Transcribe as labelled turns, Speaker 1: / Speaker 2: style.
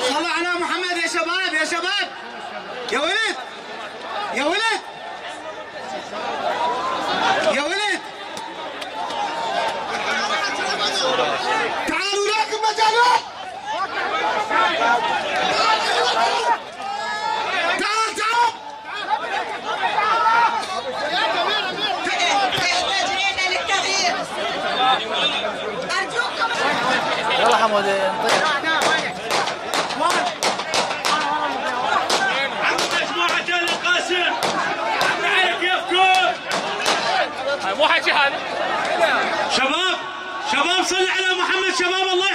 Speaker 1: صلوا على محمد يا شباب يا شباب يا ولد يا ولد يا ولد تعالوا راكب مجالات تعال تعال
Speaker 2: تحتاجين للتغيير أرجوكم
Speaker 3: يلا حمودي
Speaker 4: مو حكي هذا
Speaker 1: شباب شباب صل على محمد شباب الله